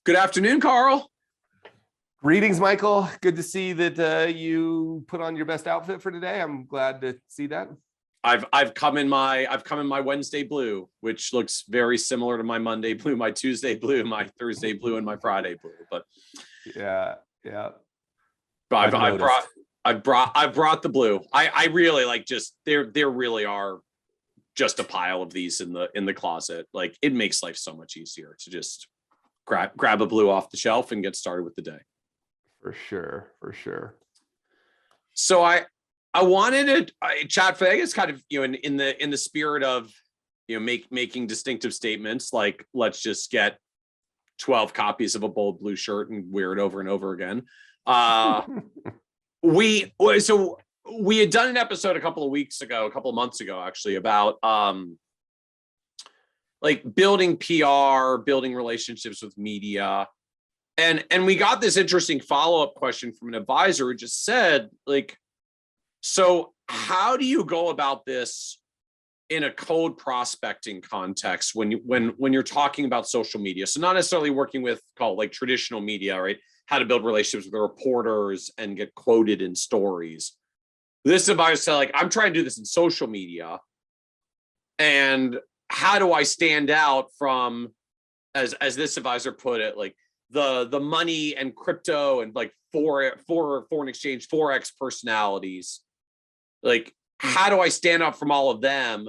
Good afternoon, Carl. Greetings, Michael. Good to see that you put on your best outfit for today. I'm glad to see that. I've come in my Wednesday blue, which looks very similar to my Monday blue, my Tuesday blue, my Thursday blue, and my Friday blue. But yeah. I've brought the blue. I really like just there really are just a pile of these in the closet. Like, it makes life so much easier to just grab a blue off the shelf and get started with the day. For sure. So I wanted to chat for, I guess, kind of, in the spirit of, making distinctive statements, like, let's just get 12 copies of a bold blue shirt and wear it over and over again. We had done an episode a couple of months ago, actually, about like building PR, building relationships with media. And we got this interesting follow-up question from an advisor who just said, like, so how do you go about this in a cold prospecting context when you're talking about social media? So not necessarily working with like traditional media, right? How to build relationships with the reporters and get quoted in stories. This advisor said, like, I'm trying to do this in social media. And how do I stand out from, as this advisor put it, like, the money and crypto and like foreign exchange Forex personalities? Like, how do I stand up from all of them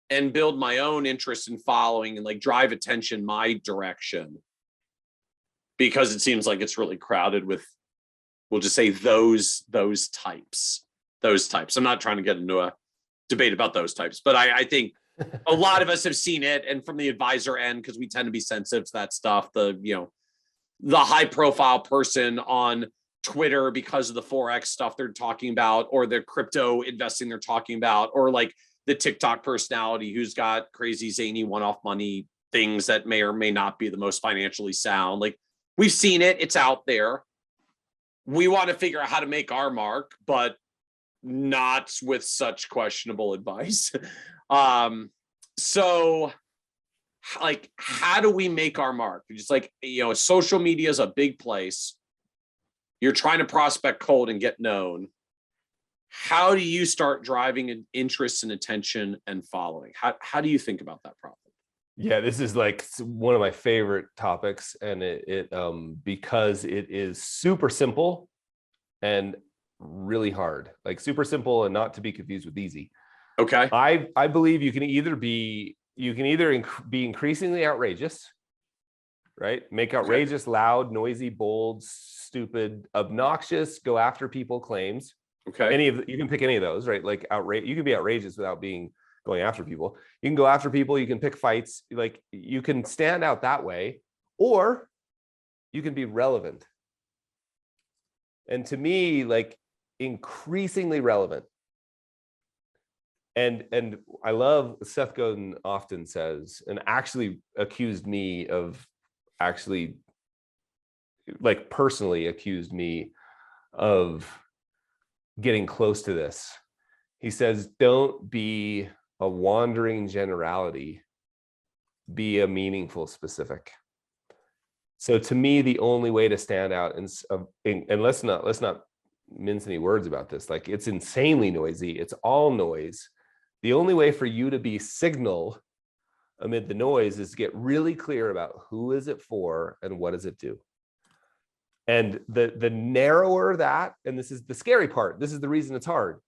and build my own interest in following and like drive attention my direction? Because it seems like it's really crowded with, we'll just say, those types. I'm not trying to get into a debate about those types, but I think a lot of us have seen it, and from the advisor end, because we tend to be sensitive to that stuff, the high profile person on Twitter because of the Forex stuff they're talking about, or the crypto investing they're talking about, or like the TikTok personality who's got crazy zany one-off money things that may or may not be the most financially sound. Like, we've seen it, it's out there. We want to figure out how to make our mark, but not with such questionable advice. So, like, how do we make our mark? Just like, social media is a big place. You're trying to prospect cold and get known. How do you start driving an interest and attention and following? How do you think about that problem? Yeah, this is like one of my favorite topics, and it because it is super simple and really hard. Like, super simple and not to be confused with easy. Okay. I believe you can either be increasingly outrageous, right? Make outrageous, loud, noisy, bold, stupid, obnoxious, go after people claims. Okay. You can pick any of those, right? Like, you can be outrageous without going after people. You can go after people, you can pick fights, like, you can stand out that way, or you can be relevant. And to me, like, increasingly relevant. And I love, Seth Godin often says, and actually accused me of, actually, like, personally accused me of getting close to this. He says, don't be a wandering generality, be a meaningful specific. So to me, the only way to stand out, and let's not mince any words about this, like, it's insanely noisy, it's all noise. The only way for you to be signal amid the noise is to get really clear about who is it for and what does it do. And the narrower that, and this is the scary part, this is the reason it's hard,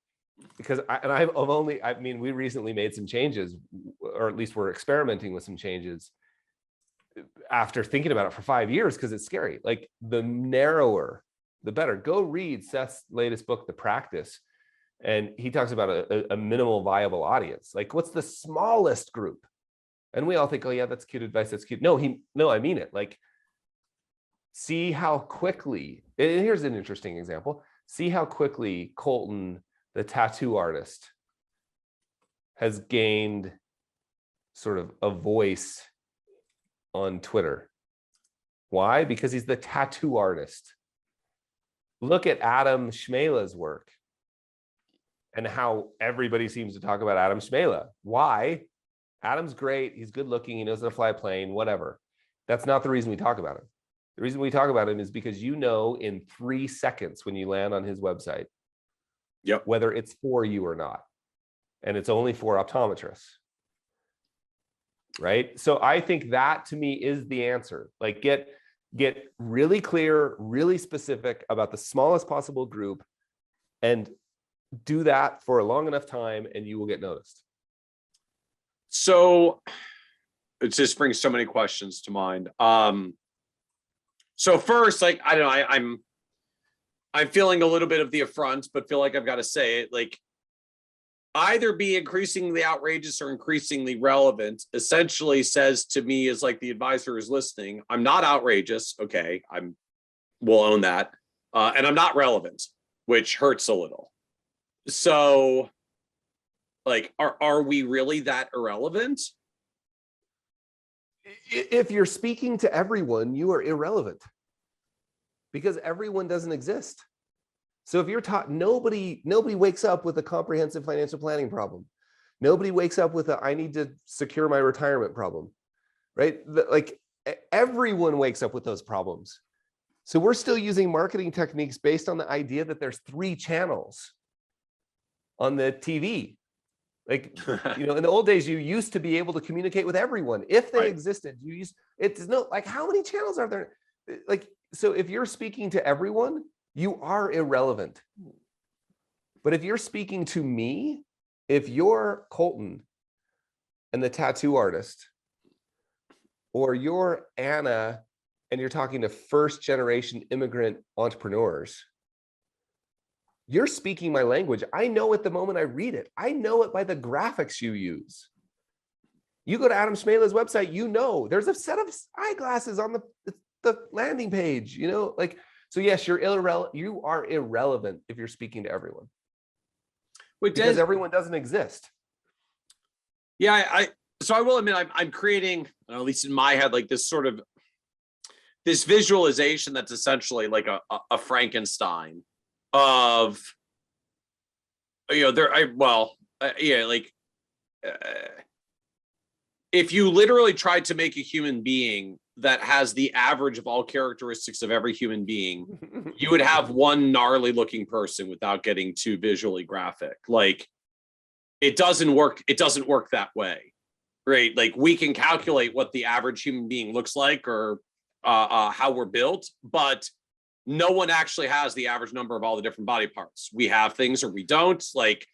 because we recently made some changes, or at least we're experimenting with some changes after thinking about it for 5 years, because it's scary. Like, the narrower, the better. Go read Seth's latest book, The Practice. And he talks about a minimal viable audience. Like, what's the smallest group? And we all think, oh yeah, that's cute advice, that's cute. No, I mean it. Like, see how quickly, and here's an interesting example. See how quickly Colton, the tattoo artist, has gained sort of a voice on Twitter. Why? Because he's the tattoo artist. Look at Adam Shmela's work and how everybody seems to talk about Adam Shmela. Why? Adam's great. He's good looking. He knows how to fly a plane, whatever. That's not the reason we talk about him. The reason we talk about him is because you know in 3 seconds when you land on his website, Yep. whether it's for you or not. And it's only for optometrists. Right? So I think that to me is the answer. Like get really clear, really specific about the smallest possible group and do that for a long enough time and you will get noticed. So it just brings so many questions to mind. So first, like, I don't know, I'm feeling a little bit of the affront, but feel like I've got to say it. Like, either be increasingly outrageous or increasingly relevant essentially says to me, is like the advisor is listening, I'm not outrageous. Okay, we'll own that. And I'm not relevant, which hurts a little. So like, are we really that irrelevant? If you're speaking to everyone, you are irrelevant because everyone doesn't exist. So if you're taught, nobody wakes up with a comprehensive financial planning problem. Nobody wakes up with a, I need to secure my retirement problem, right? Like everyone wakes up with those problems. So we're still using marketing techniques based on the idea that there's 3 channels on the TV. Like, you know, in the old days, you used to be able to communicate with everyone. If they existed, it's no, like how many channels are there? Like, so if you're speaking to everyone, you are irrelevant. But if you're speaking to me, if you're Colton and the tattoo artist, or you're Anna and you're talking to first generation immigrant entrepreneurs, you're speaking my language. I know it the moment I read it. I know it by the graphics you use. You go to Adam Schmela's website, you know, there's a set of eyeglasses on the landing page, you know, like, so yes, you are irrelevant if you're speaking to everyone. Because everyone doesn't exist. Yeah, so I will admit I'm creating, at least in my head, like this sort of this visualization that's essentially like a Frankenstein of, you know, if you literally tried to make a human being that has the average of all characteristics of every human being, you would have one gnarly looking person without getting too visually graphic. Like, it doesn't work. It doesn't work that way, right? Like, we can calculate what the average human being looks like or how we're built, but no one actually has the average number of all the different body parts. We have things or we don't. Like,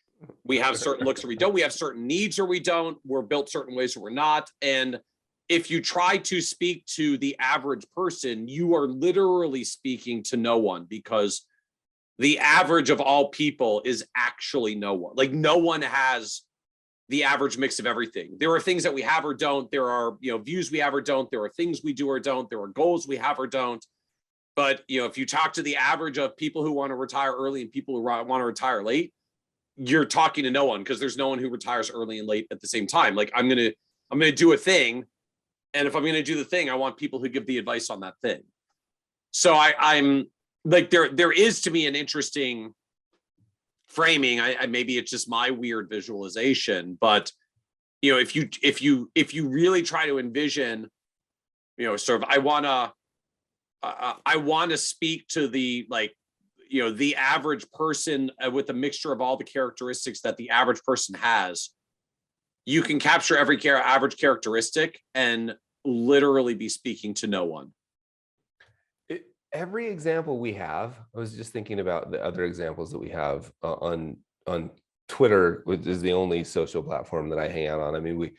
we have certain looks or we don't. We have certain needs or we don't. We're built certain ways or we're not. And if you try to speak to the average person, you are literally speaking to no one, because the average of all people is actually no one. Like, no one has the average mix of everything. There are things that we have or don't. There are, you know, views we have or don't. There are things we do or don't. There are goals we have or don't. But, you know, if you talk to the average of people who want to retire early and people who want to retire late, you're talking to no one, because there's no one who retires early and late at the same time. Like, I'm going to do a thing. And if I'm going to do the thing, I want people who give the advice on that thing. So I'm like, there is to me an interesting framing. I maybe it's just my weird visualization, but, you know, if you really try to envision, you know, sort of, I want to speak to the, like, you know, the average person with a mixture of all the characteristics that the average person has. You can capture every average characteristic and literally be speaking to no one. Every example we have, I was just thinking about the other examples that we have on Twitter, which is the only social platform that I hang out on. I mean, we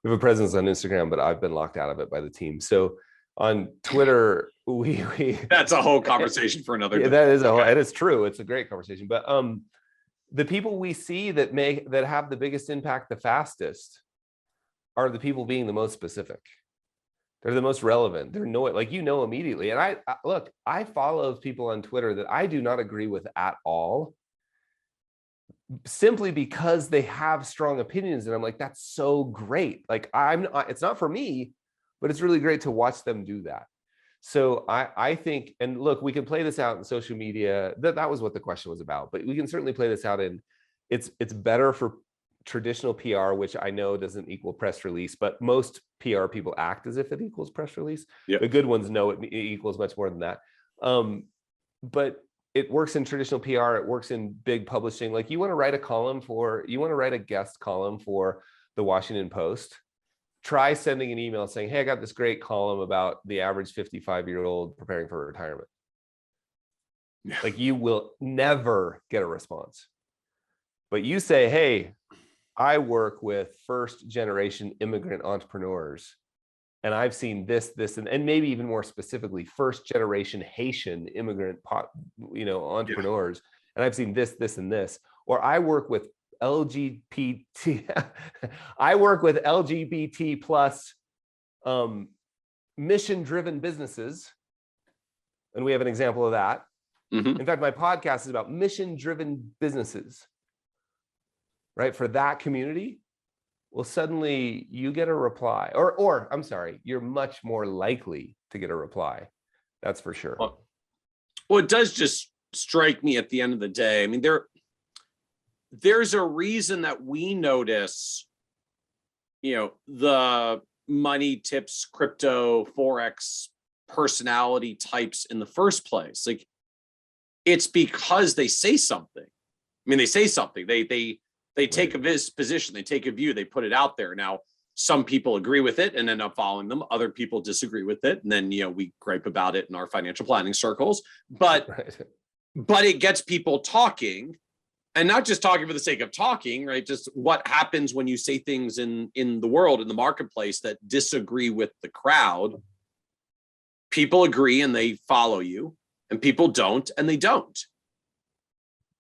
have a presence on Instagram, but I've been locked out of it by the team. So on Twitter, we that's a whole conversation for another day. That is it is true. It's a great conversation. But the people we see that have the biggest impact the fastest are the people being the most specific. They're the most relevant. They're like, you know, immediately. And I follow people on Twitter that I do not agree with at all, simply because they have strong opinions. And I'm like, that's so great. Like, it's not for me, but it's really great to watch them do that. So I think, and look, we can play this out in social media. That was what the question was about, but we can certainly play this out in, it's better for traditional PR, which I know doesn't equal press release, but most PR people act as if it equals press release. Yep. The good ones know it equals much more than that. But it works in traditional PR. It works in big publishing. Like you want to write a guest column for the Washington Post. Try sending an email saying, hey, I got this great column about the average 55-year-old preparing for retirement. Yeah. Like you will never get a response. But you say, hey, I work with first generation immigrant entrepreneurs, and I've seen this, and maybe even more specifically, first generation Haitian immigrant, entrepreneurs, and I've seen this, and this. Or I work with LGBT, I work with LGBT plus mission-driven businesses, and we have an example of that. Mm-hmm. In fact, my podcast is about mission-driven businesses. Right, for that community, well, suddenly you get a reply, or I'm sorry, you're much more likely to get a reply. That's for sure. Well, it does just strike me at the end of the day. I mean, there's a reason that we notice, the money tips, crypto, Forex personality types in the first place. Like, it's because they say something. I mean, they say something. They take a position, they take a view, they put it out there. Now, some people agree with it and end up following them. Other people disagree with it. And then, we gripe about it in our financial planning circles. But it gets people talking, and not just talking for the sake of talking, right? Just what happens when you say things in the world, in the marketplace, that disagree with the crowd. People agree and they follow you, and people don't and they don't.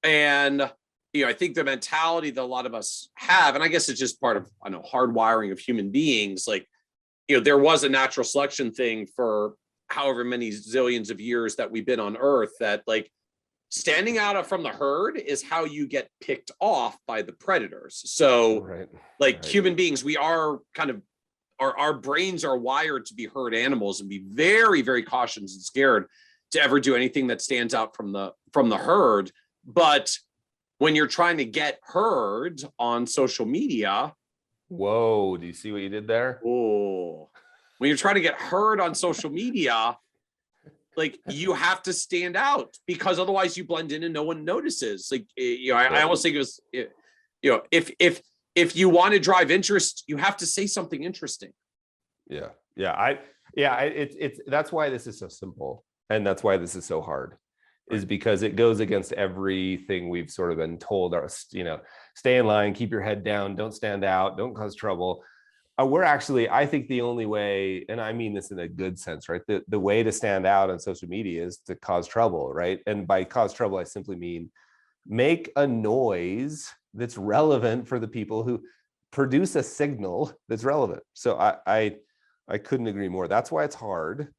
And I think the mentality that a lot of us have, and I guess it's just part of, hardwiring of human beings. Like, there was a natural selection thing for however many zillions of years that we've been on Earth, that like standing out from the herd is how you get picked off by the predators. So human beings, we are kind of, our brains are wired to be herd animals and be very, very cautious and scared to ever do anything that stands out from the herd. But when you're trying to get heard on social media. Whoa, do you see what you did there? Oh, when you're trying to get heard on social media, like you have to stand out, because otherwise you blend in and no one notices. Like, I almost think it was, if you want to drive interest, you have to say something interesting. It's that's why this is so simple. And that's why this is so hard. Is because it goes against everything we've sort of been told. Stay in line, keep your head down, don't stand out, don't cause trouble. We're actually, I think the only way, and I mean this in a good sense, right? The way to stand out on social media is to cause trouble, right? And by cause trouble, I simply mean make a noise that's relevant for the people who produce a signal that's relevant. So I couldn't agree more. That's why it's hard.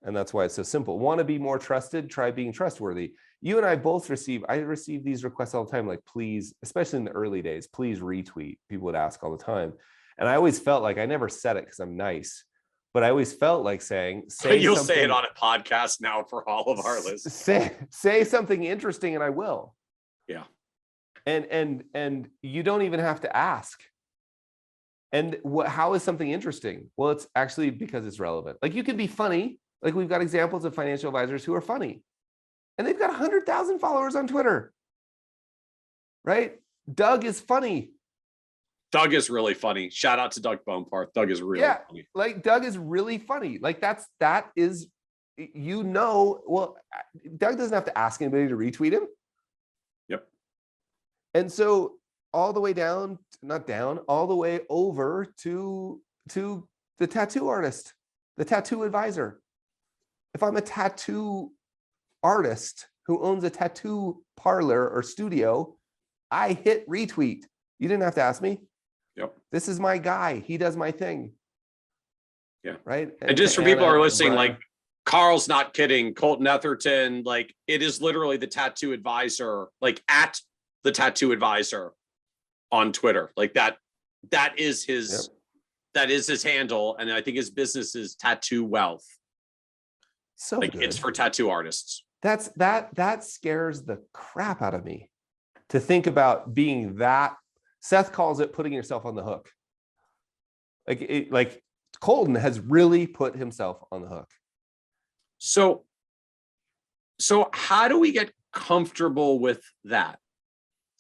And that's why it's so simple. Want to be more trusted? Try being trustworthy. You and I both receive these requests all the time, like, please, especially in the early days, please retweet. People would ask all the time. And I always felt like, I never said it because I'm nice, but I always felt like saying, you'll say it on a podcast now for all of our listeners. Say something interesting and I will. Yeah. And you don't even have to ask. And how is something interesting? Well, it's actually because it's relevant. Like, you can be funny. Like, we've got examples of financial advisors who are funny, and they've got 100,000 followers on Twitter, right? Doug is funny. Doug is really funny. Shout out to Doug Boneparth. Doug is really funny. Like, Doug is really funny. Like, that is, well, Doug doesn't have to ask anybody to retweet him. Yep. And so all the way down, not down, all the way over to the tattoo artist, the tattoo advisor. If I'm a tattoo artist who owns a tattoo parlor or studio, I hit retweet. You didn't have to ask me. Yep. This is my guy. He does my thing. Yeah. Right. And just for people who are listening, like, Carl's not kidding. Colton Etherton, like, it is literally the tattoo advisor, like, at the tattoo advisor on Twitter. Like, that is his, that is his handle. And I think his business is Tattoo Wealth. So like, good. It's for tattoo artists. That scares the crap out of me to think about being that. Seth calls it putting yourself on the hook. Like Colton has really put himself on the hook. So how do we get comfortable with that?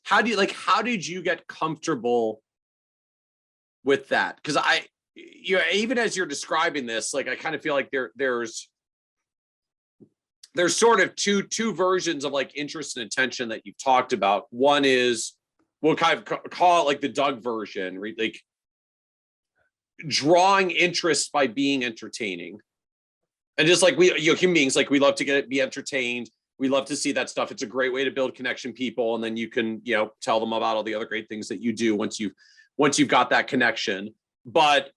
How did you get comfortable with that? Because even as you're describing this, like, I kind of feel like there's sort of two versions of like interest and attention that you've talked about. One is, we'll kind of call it like the Doug version, right? Like drawing interest by being entertaining. And just like we, human beings, like we love to be entertained. We love to see that stuff. It's a great way to build connection people. And then you can, tell them about all the other great things that you do once you've got that connection. But,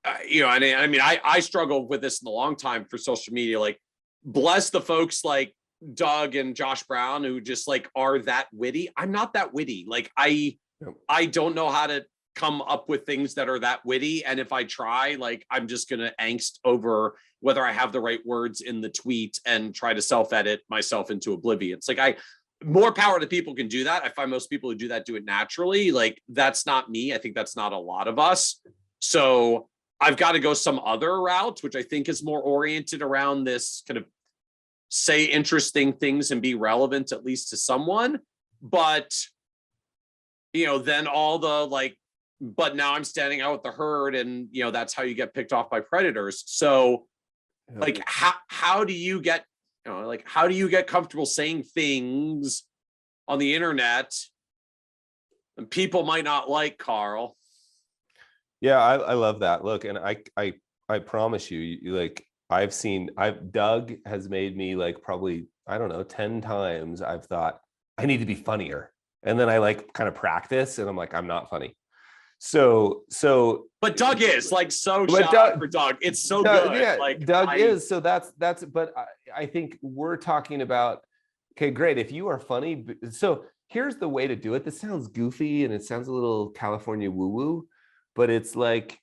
and I mean, I struggled with this in a long time for social media. Like, bless the folks like Doug and Josh Brown who just like are that witty. I'm not that witty. Like I don't know how to come up with things that are that witty. And if I try, like, I'm just going to angst over whether I have the right words in the tweet and try to self-edit myself into oblivion. It's like more power to people can do that. I find most people who do that do it naturally. Like, that's not me. I think that's not a lot of us. So I've got to go some other route, which I think is more oriented around this kind of say interesting things and be relevant, at least to someone. But, then all the like, but now I'm standing out with the herd, and, that's how you get picked off by predators. So like, how do you get, how do you get comfortable saying things on the internet and people might not like, Carl? Yeah, I love that. Look, and I promise you, like, Doug has made me like probably, I don't know, 10 times I've thought I need to be funnier. And then I like kind of practice and I'm like, I'm not funny. So but Doug is like, so shout for Doug. It's so good. Yeah, like Doug is. So that's, but I think we're talking about, okay, great. If you are funny. So here's the way to do it. This sounds goofy and it sounds a little California woo-woo, but it's like,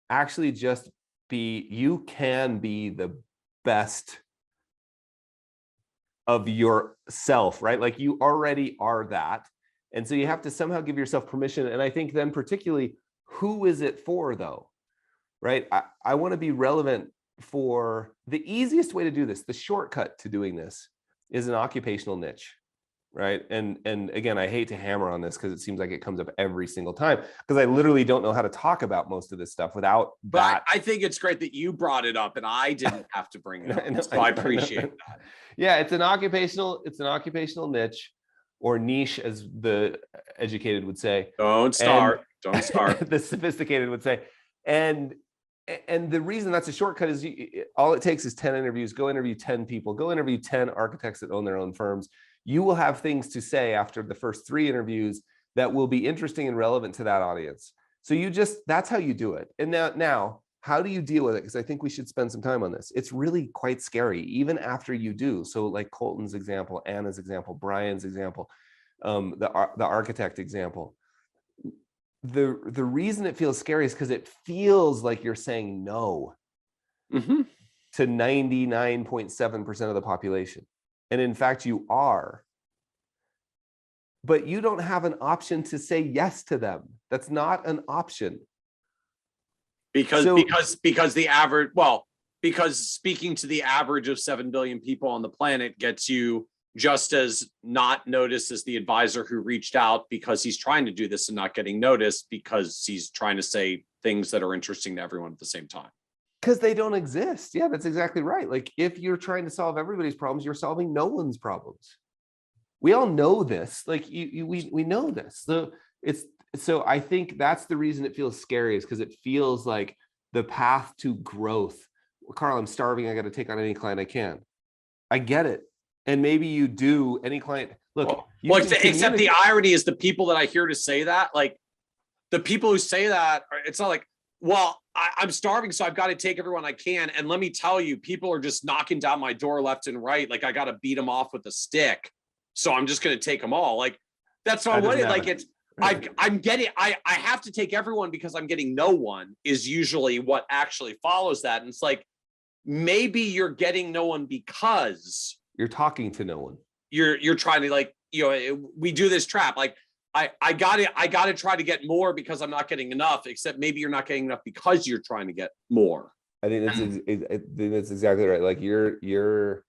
actually just you can be the best of yourself, right? Like, you already are that. And so you have to somehow give yourself permission. And I think then particularly, who is it for though, right? I want to be relevant for the easiest way to do this. The shortcut to doing this is an occupational niche, right? And again, I hate to hammer on this because it seems like it comes up every single time, because I literally don't know how to talk about most of this stuff without that. I think it's great that you brought it up and I didn't have to bring it up. So I appreciate that. Yeah, it's an occupational niche, or niche, as the educated would say. Don't start. The sophisticated would say. And the reason that's a shortcut is all it takes is 10 interviews. Go interview 10 people. Go interview 10 architects that own their own firms. You will have things to say after the first 3 interviews that will be interesting and relevant to that audience. So that's how you do it. And now, how do you deal with it? Because I think we should spend some time on this. It's really quite scary, even after you do. So like Colton's example, Anna's example, Brian's example, the architect example. The reason it feels scary is because it feels like you're saying no to 99.7% of the population. And in fact, you are. But you don't have an option to say yes to them. That's not an option. Because speaking to the average of 7 billion people on the planet gets you just as not noticed as the advisor who reached out because he's trying to do this and not getting noticed because he's trying to say things that are interesting to everyone at the same time. Because they don't exist. Yeah, that's exactly right. Like, if you're trying to solve everybody's problems, you're solving no one's problems. We all know this. Like, we know this. So I think that's the reason it feels scary, is because it feels like the path to growth. Carl, I'm starving. I got to take on any client I can. I get it. And maybe you do any client. Look, except the irony is the people that I hear to say that, like the people who say that, it's not like, well, I'm starving, so I've got to take everyone I can. And let me tell you, people are just knocking down my door left and right. Like, I got to beat them off with a stick. So I'm just going to take them all. Like, that's not what it, like, it's, I'm getting, I have to take everyone because I'm getting no one is usually what actually follows that. And it's like, maybe you're getting no one because you're talking to no one. You're trying to, like, we do this trap. Like, I got to try to get more because I'm not getting enough, except maybe you're not getting enough because you're trying to get more. I think that's exactly right. Like you're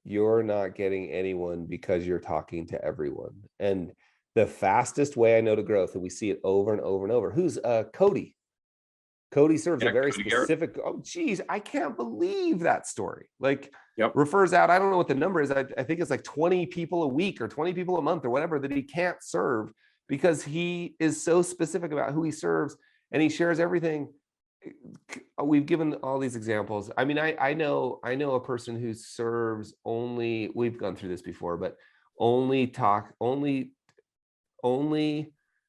not getting anyone because you're talking to everyone. And the fastest way I know to growth, and we see it over and over and over. Who's Cody? Cody serves a very specific. Oh, geez, I can't believe that story. Like, refers out. I don't know what the number is. I think it's like 20 people a week or 20 people a month or whatever that he can't serve because he is so specific about who he serves and he shares everything. We've given all these examples. I mean, I know a person who serves only. We've gone through this before, but only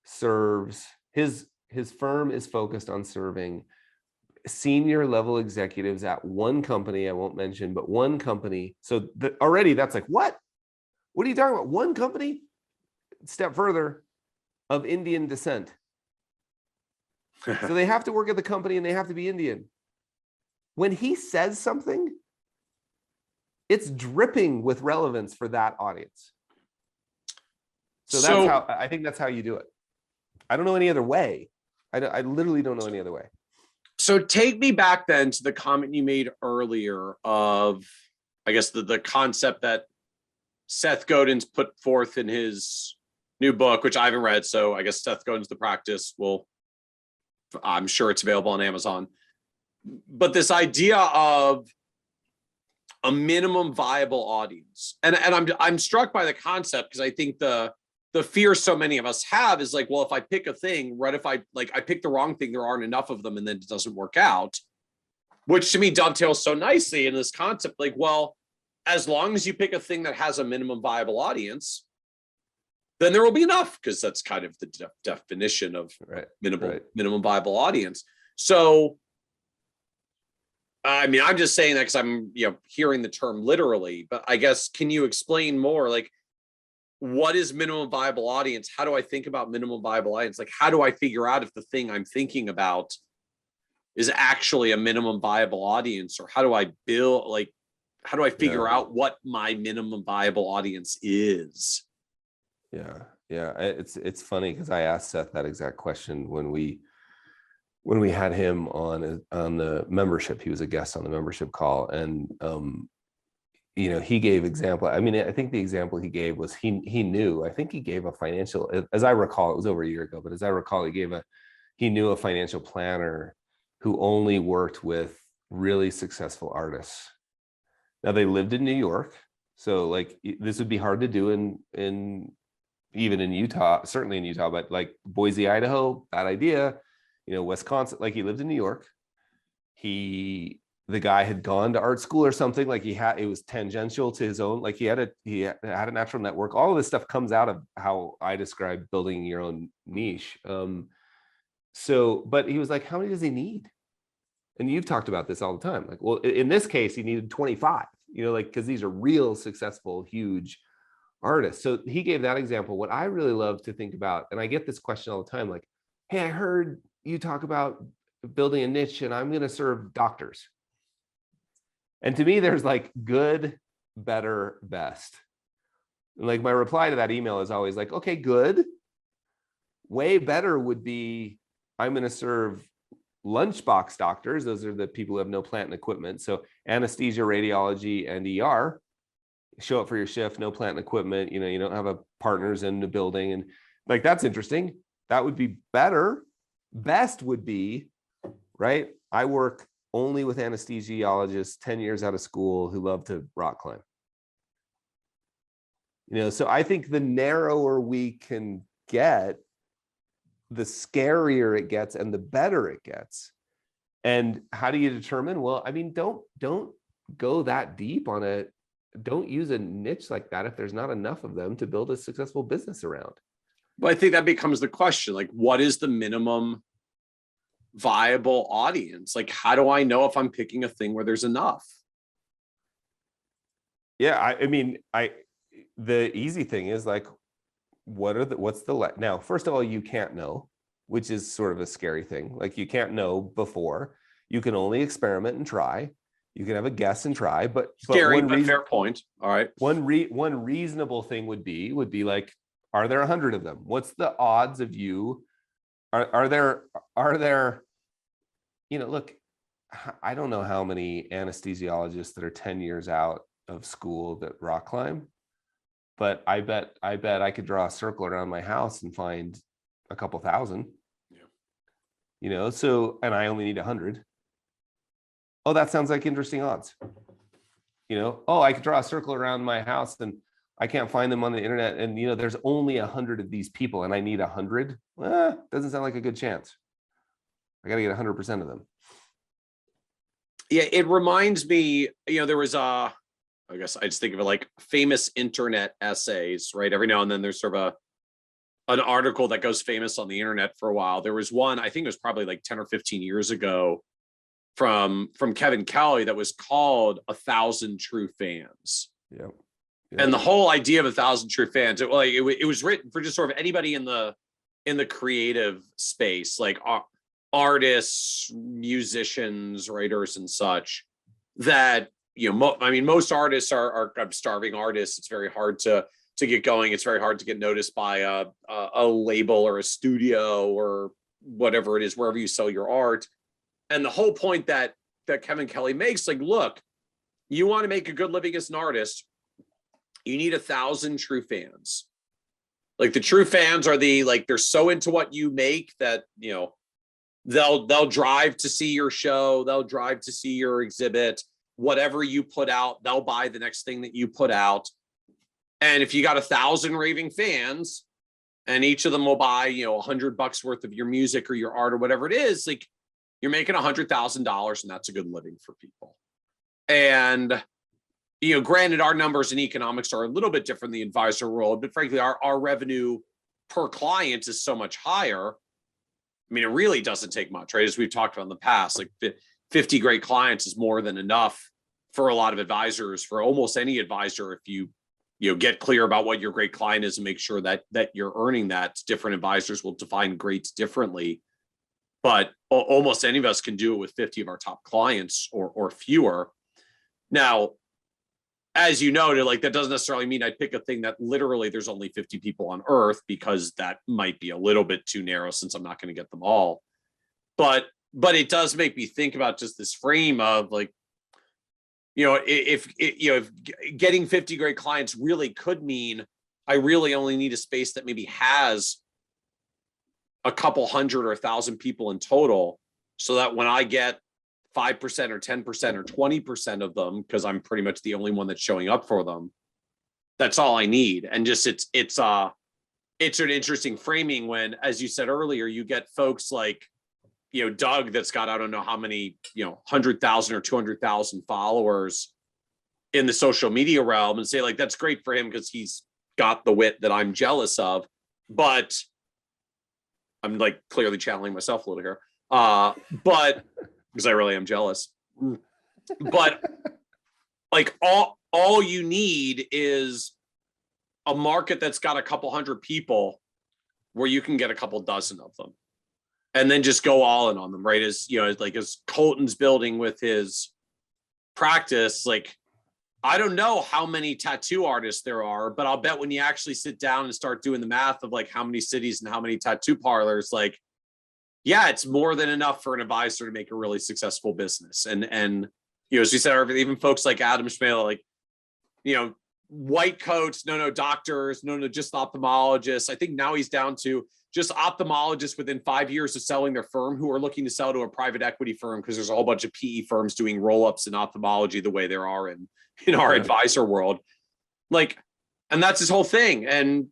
serves his firm is focused on serving senior level executives at one company I won't mention, but one company. So already that's like, what are you talking about? One company? Step further, of Indian descent. So they have to work at the company and they have to be Indian. When he says something, it's dripping with relevance for that audience. So that's how I think that's how you do it. I don't know any other way. I literally don't know any other way. So take me back then to the comment you made earlier of, I guess, the concept that Seth Godin's put forth in his new book, which I haven't read. So I guess Seth Godin's The Practice I'm sure it's available on Amazon. But this idea of a minimum viable audience. And I'm struck by the concept because I think the fear so many of us have is like, well, if I pick a thing, right, if I pick the wrong thing, there aren't enough of them and then it doesn't work out, which to me dovetails so nicely in this concept. Like, well, as long as you pick a thing that has a minimum viable audience, then there will be enough, because that's kind of the definition of minimum viable audience. So, I mean, I'm just saying that because I'm hearing the term literally, but I guess, can you explain more? Like, what is minimum viable audience? How do I think about minimum viable audience? Like, how do I figure out if the thing I'm thinking about is actually a minimum viable audience? Or how do I figure out what my minimum viable audience is? Yeah. It's funny because I asked Seth that exact question when we had him on the membership. He was a guest on the membership call, and he gave example. I mean, I think the example he gave was he knew. I think he gave a financial, as I recall, it was over a year ago, but as I recall, he knew a financial planner who only worked with really successful artists. Now, they lived in New York, so like this would be hard to do in even in Utah, certainly in Utah, but like Boise, Idaho, bad idea. Wisconsin, like he lived in New York. The guy had gone to art school or something, like it was tangential to his own, like he had a natural network. All of this stuff comes out of how I describe building your own niche. But he was like, how many does he need? And you've talked about this all the time. Like, well, in this case, he needed 25, because these are real successful, huge artists. So he gave that example. What I really love to think about, and I get this question all the time, like, hey, I heard you talk about building a niche and I'm going to serve doctors. And to me, there's like good, better, best. And like my reply to that email is always like, okay, good. Way better would be, I'm going to serve lunchbox doctors. Those are the people who have no plant and equipment. So anesthesia, radiology, and ER. Show up for your shift, no plant and equipment. You don't have partners in the building. And like, that's interesting. That would be better. Best would be, right? I work only with anesthesiologists 10 years out of school who love to rock climb. So I think the narrower we can get, the scarier it gets and the better it gets. And how do you determine? Well, I mean, don't go that deep on it. Don't use a niche like that if there's not enough of them to build a successful business around. But I think that becomes the question, like, what is the minimum viable audience? Like, how do I know if I'm picking a thing where there's enough? Yeah, I mean, the easy thing is like, now, first of all, you can't know, which is sort of a scary thing. Like, you can't know before. You can only experiment and try. You can have a guess and try, but scary, but fair point. All right. One reasonable thing would be like, Are there 100 of them? What's the odds of you? Are there, look, I don't know how many anesthesiologists that are 10 years out of school that rock climb, but I bet I could draw a circle around my house and find a couple thousand. Yeah. So, and I only need 100. Oh, that sounds like interesting odds. Oh, I could draw a circle around my house and I can't find them on the internet. And, there's only 100 of these people and I need 100. Doesn't sound like a good chance. I got to get 100% of them. Yeah, it reminds me, there was I guess I just think of it like famous internet essays, right? Every now and then there's sort of an article that goes famous on the internet for a while. There was one, I think it was probably like 10 or 15 years ago from Kevin Kelly that was called 1,000 True Fans. Yeah. And the whole idea of 1,000 True Fans, it was written for just sort of anybody in the creative space, like artists, musicians, writers, and such. That most artists are starving artists. It's very hard to get going. It's very hard to get noticed by a label or a studio or whatever it is, wherever you sell your art. And the whole point that Kevin Kelly makes, like, look, you want to make a good living as an artist, you need 1,000 true fans. Like, the true fans are they're so into what you make that, they'll drive to see your show, they'll drive to see your exhibit, whatever you put out, they'll buy the next thing that you put out. And if you got 1,000 raving fans and each of them will buy, $100 worth of your music or your art or whatever it is, like, you're making $100,000 and that's a good living for people. And, granted, our numbers in economics are a little bit different in the advisor world, but frankly, our revenue per client is so much higher. I mean, it really doesn't take much, right? As we've talked about in the past, like 50 great clients is more than enough for a lot of advisors, for almost any advisor. If you get clear about what your great client is and make sure that you're earning that. Different advisors will define great differently, but almost any of us can do it with 50 of our top clients or fewer. Now, as you noted, like, that doesn't necessarily mean I pick a thing that literally there's only 50 people on earth, because that might be a little bit too narrow since I'm not going to get them all. But it does make me think about just this frame of, like, if getting 50 great clients really could mean I really only need a space that maybe has a couple hundred or 1,000 people in total, so that when I get 5% or 10% or 20% of them, because I'm pretty much the only one that's showing up for them, that's all I need. And just it's an interesting framing when, as you said earlier, you get folks like, Doug, that's got, I don't know how many, 100,000 or 200,000 followers in the social media realm, and say, like, that's great for him because he's got the wit that I'm jealous of. But I'm, like, clearly channeling myself a little here. But because I really am jealous. But, like, all you need is a market that's got a couple hundred people where you can get a couple dozen of them, and then just go all in on them, right? As as Colton's building with his practice, like, I don't know how many tattoo artists there are, but I'll bet when you actually sit down and start doing the math of, like, how many cities and how many tattoo parlors, like, yeah, it's more than enough for an advisor to make a really successful business. And as we said, even folks like Adam Schmale, like, white coats, no doctors, no just ophthalmologists. I think now he's down to just ophthalmologists within 5 years of selling their firm who are looking to sell to a private equity firm, because there's a whole bunch of PE firms doing roll-ups in ophthalmology the way there are in our advisor world. Like, and that's his whole thing. And,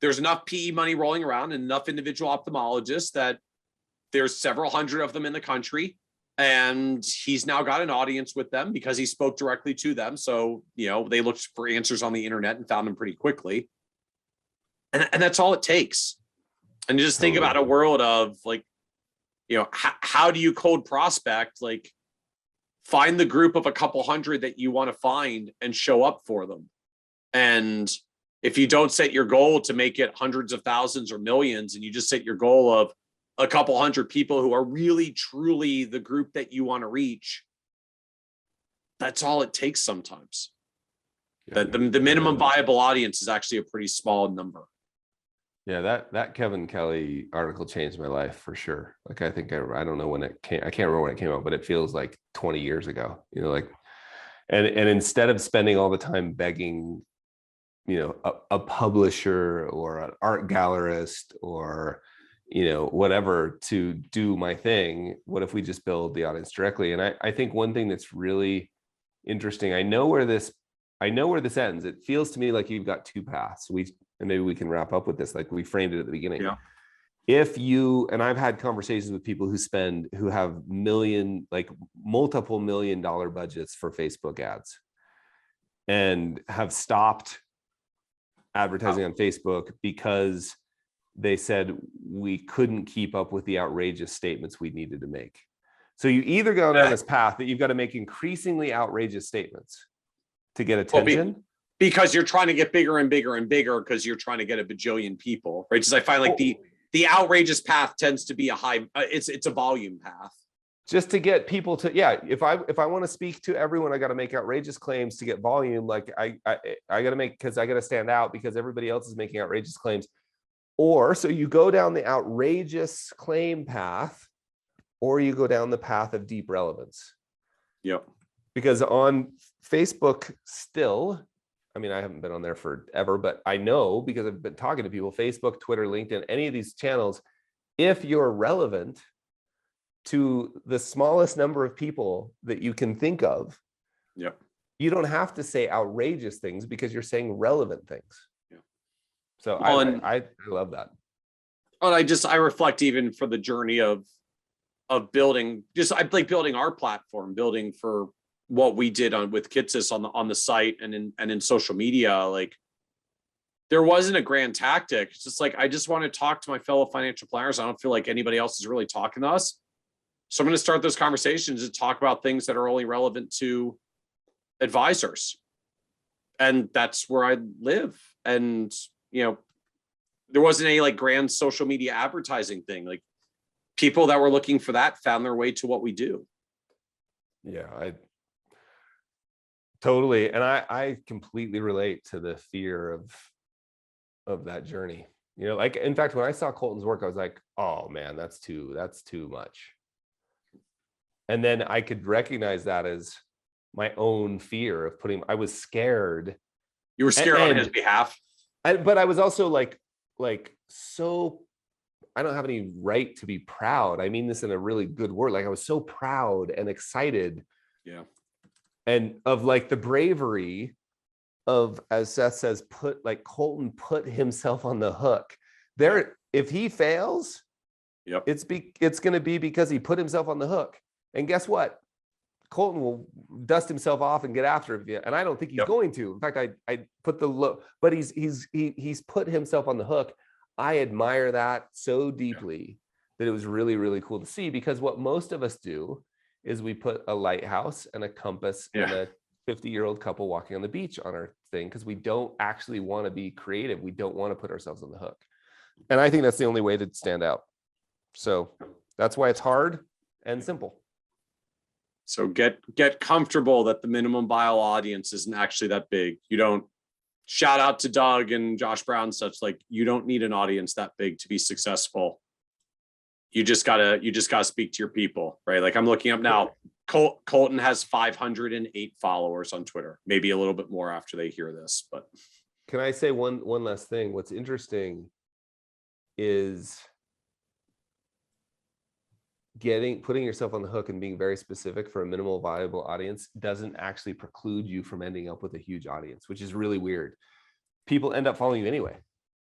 there's enough PE money rolling around and enough individual ophthalmologists that there's several hundred of them in the country. And he's now got an audience with them because he spoke directly to them. So, they looked for answers on the internet and found them pretty quickly. And that's all it takes. And you just think about a world of, like, how do you cold prospect? Like, find the group of a couple hundred that you want to find and show up for them. And if you don't set your goal to make it hundreds of thousands or millions, and you just set your goal of a couple hundred people who are really, truly the group that you want to reach, that's all it takes sometimes. Yeah, the minimum viable audience is actually a pretty small number. Yeah, that Kevin Kelly article changed my life for sure. Like I think I don't know when it came. I can't remember when it came out, but it feels like 20 years ago. You know, like and instead of spending all the time begging, you know, a publisher or an art gallerist or, you know, whatever to do my thing, what if we just build the audience directly? And I think one thing that's really interesting, I know where this ends. It feels to me like you've got two paths. And maybe we can wrap up with this, like we framed it at the beginning. Yeah. If you, and I've had conversations with people who have multiple $1 million budgets for Facebook ads and have stopped advertising on Facebook because they said we couldn't keep up with the outrageous statements we needed to make. So you either go down this path that you've got to make increasingly outrageous statements to get attention. Because you're trying to get bigger and bigger and bigger because you're trying to get a bajillion people, right? Because I find like the outrageous path tends to be a high, it's a volume path. Just to get people to, yeah, if I want to speak to everyone, I got to make outrageous claims to get volume. Like I got to make, because I got to stand out because everybody else is making outrageous claims. Or so you go down the outrageous claim path, or you go down the path of deep relevance. Yep. Because on Facebook still, I mean, I haven't been on there forever, but I know because I've been talking to people, Facebook, Twitter, LinkedIn, any of these channels, if you're relevant to the smallest number of people that you can think of, yep, you don't have to say outrageous things because you're saying relevant things. Yeah. So I love that. And I reflect even for the journey of building, I like building our platform, building for what we did with Kitces on the site and in social media. Like there wasn't a grand tactic. It's just like, I just want to talk to my fellow financial planners. I don't feel like anybody else is really talking to us. So I'm going to start those conversations and talk about things that are only relevant to advisors. And that's where I live. And, you know, there wasn't any like grand social media advertising thing. Like people that were looking for that found their way to what we do. Yeah, I totally. And I completely relate to the fear of that journey. You know, like, in fact, when I saw Colton's work, I was like, oh man, that's too much. And then I could recognize that as my own fear of I was scared. You were scared on his behalf. But I was also like, so I don't have any right to be proud. I mean this in a really good word. Like I was so proud and excited. Yeah. And of like the bravery of, as Seth says, Colton put himself on the hook there. If he fails, yep, it's going to be because he put himself on the hook. And guess what? Colton will dust himself off and get after it. And I don't think he's going to. In fact, I put but he's put himself on the hook. I admire that so deeply that it was really, really cool to see, because what most of us do is we put a lighthouse and a compass and a 50-year-old couple walking on the beach on our thing, because we don't actually want to be creative. We don't want to put ourselves on the hook. And I think that's the only way to stand out. So that's why it's hard and simple. So get comfortable that the minimum viable audience isn't actually that big. You don't, shout out to Doug and Josh Brown, such, like, you don't need an audience that big to be successful. You just gotta speak to your people, right? Like I'm looking up now, Colton has 508 followers on Twitter, maybe a little bit more after they hear this. But can I say one last thing? What's interesting is putting yourself on the hook and being very specific for a minimal viable audience doesn't actually preclude you from ending up with a huge audience, which is really weird. People end up following you anyway.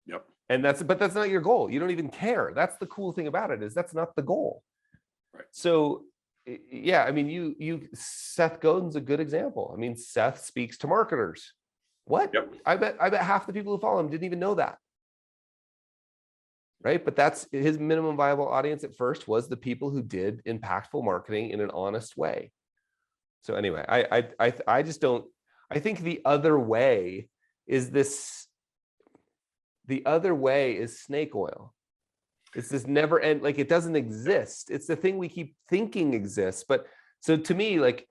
Yep. And but that's not your goal. You don't even care. That's the cool thing about it, is that's not the goal. Right. So yeah, I mean, Seth Godin's a good example. I mean, Seth speaks to marketers. What? Yep. I bet half the people who follow him didn't even know that. Right. But that's his minimum viable audience at first, was the people who did impactful marketing in an honest way. So anyway, I just don't, I think the other way is snake oil. It's this never end, like it doesn't exist. It's the thing we keep thinking exists. But so to me, like,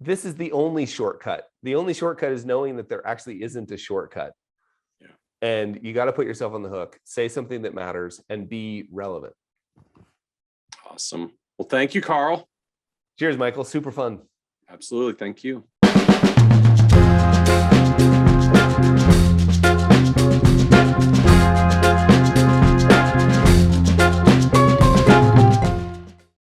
this is the only shortcut. The only shortcut is knowing that there actually isn't a shortcut. Yeah. And you got to put yourself on the hook, say something that matters, and be relevant. Awesome. Well, thank you, Carl. Cheers, Michael. Super fun. Absolutely. Thank you.